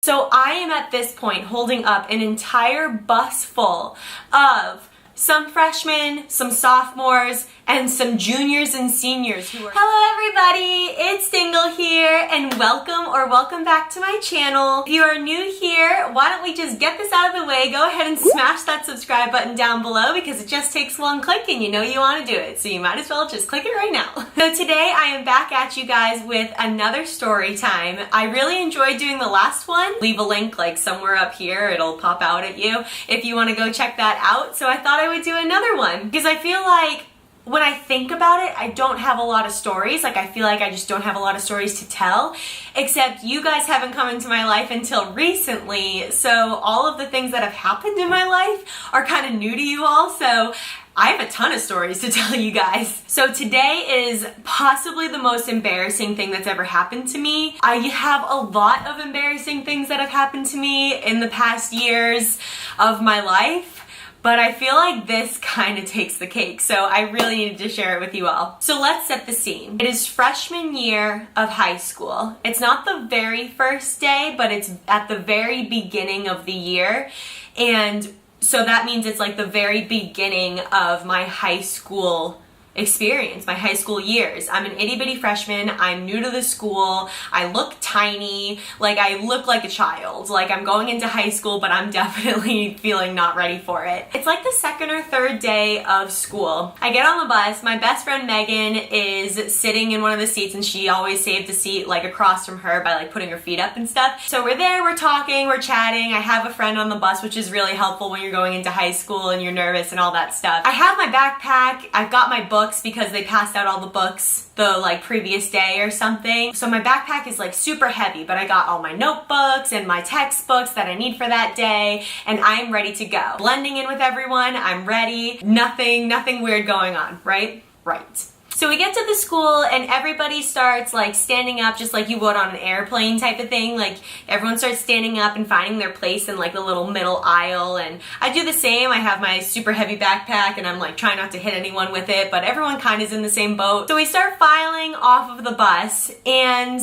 So I am at this point holding up an entire bus full of some freshmen, some sophomores, and some juniors and seniors who are— Hello everybody, it's Dingle here, and welcome back to my channel. If you are new here, why don't we just get this out of the way, go ahead and smash that subscribe button down below because it just takes one click and you know you want to do it, so you might as well just click it right now. So today I am back at you guys with another story time. I really enjoyed doing the last one. Leave a link like somewhere up here, it'll pop out at you if you want to go check that out. So I thought I would do another one because I feel like when I think about it, I don't have a lot of stories. Like, I feel like I just don't have a lot of stories to tell, except you guys haven't come into my life until recently, so all of the things that have happened in my life are kind of new to you all, so I have a ton of stories to tell you guys. So today is possibly the most embarrassing thing that's ever happened to me. I have a lot of embarrassing things that have happened to me in the past years of my life, but I feel like this kind of takes the cake, so I really needed to share it with you all. So let's set the scene. It is freshman year of high school. It's not the very first day, but it's at the very beginning of the year, and so that means it's like the very beginning of my high school experience, my high school years. I'm an itty bitty freshman, I'm new to the school, I look tiny, like I look like a child, like I'm going into high school, but I'm definitely feeling not ready for it. It's like the second or third day of school. I get on the bus, my best friend Megan is sitting in one of the seats and she always saved a seat like across from her by like putting her feet up and stuff. So we're there, we're talking, we're chatting, I have a friend on the bus, which is really helpful when you're going into high school and you're nervous and all that stuff. I have my backpack, I've got my books because they passed out all the books the like previous day or something. So my backpack is like super heavy, but I got all my notebooks and my textbooks that I need for that day, and I'm ready to go. Blending in with everyone, I'm ready. Nothing weird going on, right? Right. So we get to the school and everybody starts like standing up just like you would on an airplane type of thing. Like everyone starts standing up and finding their place in like the little middle aisle, and I do the same. I have my super heavy backpack and I'm like trying not to hit anyone with it, but everyone kind of is in the same boat. So we start filing off of the bus, and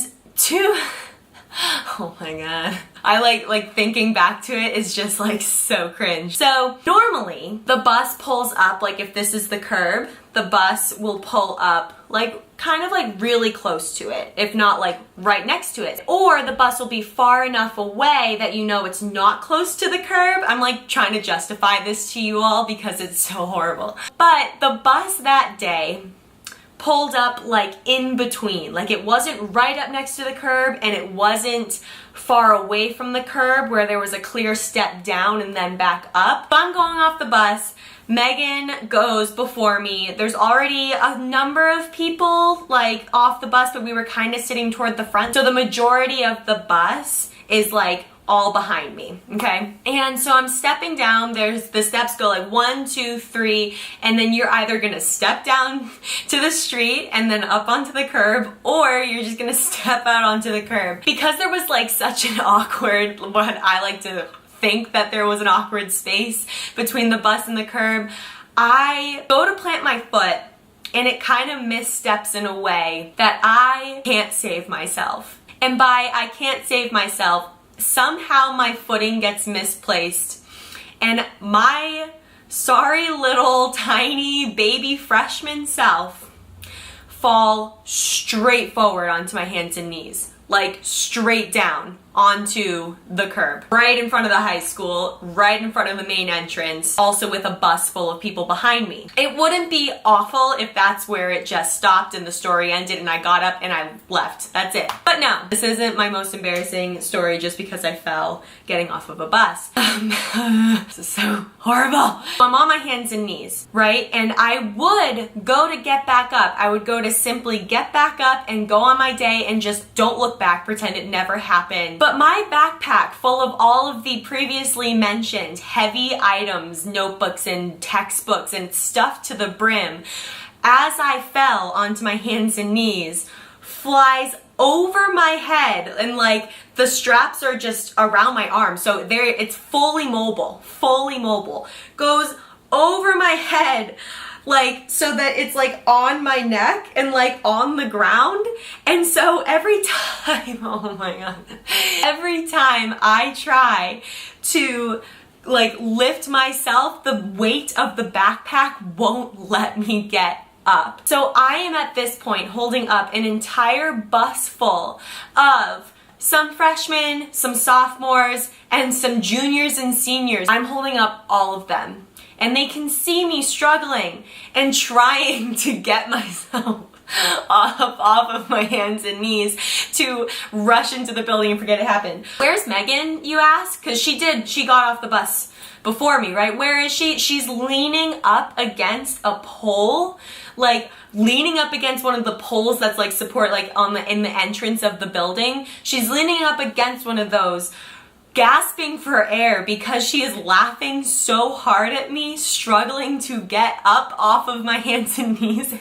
oh my god. I like thinking back to it is just like so cringe. So normally the bus pulls up, like if this is the curb, the bus will pull up like kind of like really close to it, if not like right next to it. Or the bus will be far enough away that you know it's not close to the curb. I'm like trying to justify this to you all because it's so horrible. But the bus that day pulled up like in between. Like it wasn't right up next to the curb and it wasn't far away from the curb where there was a clear step down and then back up. So I'm going off the bus. Megan goes before me. There's already a number of people like off the bus, but we were kind of sitting toward the front. So the majority of the bus is like all behind me, okay? And so I'm stepping down, there's the steps go like 1, 2, 3, and then you're either gonna step down to the street and then up onto the curb, or you're just gonna step out onto the curb. Because there was like such an awkward, what I like to think that there was an awkward space between the bus and the curb, I go to plant my foot and it kind of missteps in a way that I can't save myself. And by I can't save myself, somehow my footing gets misplaced and my sorry little tiny baby freshman self fall straight forward onto my hands and knees, like straight down onto the curb, right in front of the high school, right in front of the main entrance, also with a bus full of people behind me. It wouldn't be awful if that's where it just stopped and the story ended and I got up and I left. That's it. But no, this isn't my most embarrassing story just because I fell getting off of a bus. This is so horrible. I'm on my hands and knees, right? And I would go to get back up. I would go to simply get back up and go on my day and just don't look back, pretend it never happened. But my backpack full of all of the previously mentioned heavy items, notebooks and textbooks and stuff to the brim, as I fell onto my hands and knees, flies over my head, and like the straps are just around my arm, so it's fully mobile, goes over my head, like so that it's like on my neck and like on the ground. And so every time, oh my god, every time I try to like lift myself, the weight of the backpack won't let me get up. So I am at this point holding up an entire bus full of some freshmen, some sophomores, and some juniors and seniors. I'm holding up all of them, and they can see me struggling and trying to get myself off of my hands and knees to rush into the building and forget it happened. Where's Megan, you ask? Because she got off the bus before me, right? Where is she? She's leaning up against a pole, like leaning up against one of the poles that's like support like in the entrance of the building. She's leaning up against one of those, gasping for air because she is laughing so hard at me, struggling to get up off of my hands and knees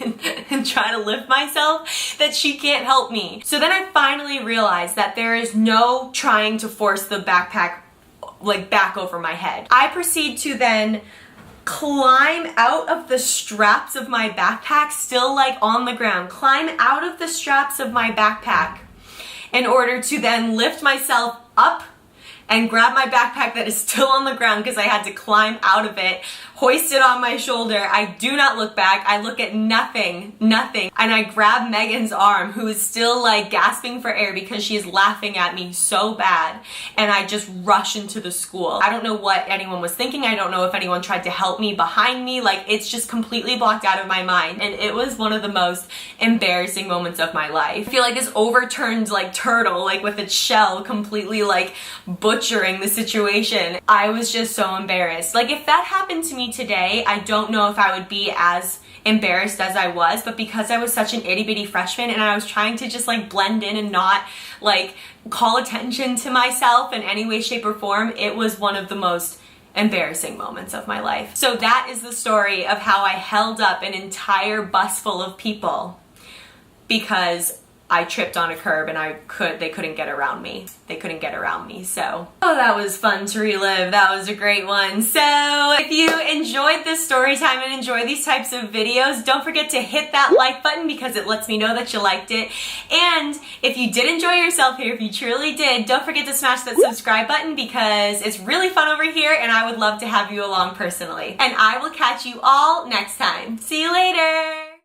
and try to lift myself, that she can't help me. So then I finally realized that there is no trying to force the backpack like back over my head. I proceed to then climb out of the straps of my backpack, still like on the ground, climb out of the straps of my backpack in order to then lift myself up and grab my backpack that is still on the ground because I had to climb out of it, hoist it on my shoulder. I do not look back. I look at nothing. And I grab Megan's arm, who is still like gasping for air because she is laughing at me so bad. And I just rush into the school. I don't know what anyone was thinking. I don't know if anyone tried to help me behind me. Like, it's just completely blocked out of my mind. And it was one of the most embarrassing moments of my life. I feel like this overturned like turtle, like with its shell completely like butchering the situation. I was just so embarrassed. Like, if that happened to me today, I don't know if I would be as embarrassed as I was, but because I was such an itty bitty freshman and I was trying to just like blend in and not like call attention to myself in any way, shape, or form, it was one of the most embarrassing moments of my life. So that is the story of how I held up an entire bus full of people because I tripped on a curb and they couldn't get around me. They couldn't get around me, so. Oh, that was fun to relive. That was a great one. So if you enjoyed this story time and enjoy these types of videos, don't forget to hit that like button because it lets me know that you liked it. And if you did enjoy yourself here, if you truly did, don't forget to smash that subscribe button because it's really fun over here and I would love to have you along personally. And I will catch you all next time. See you later.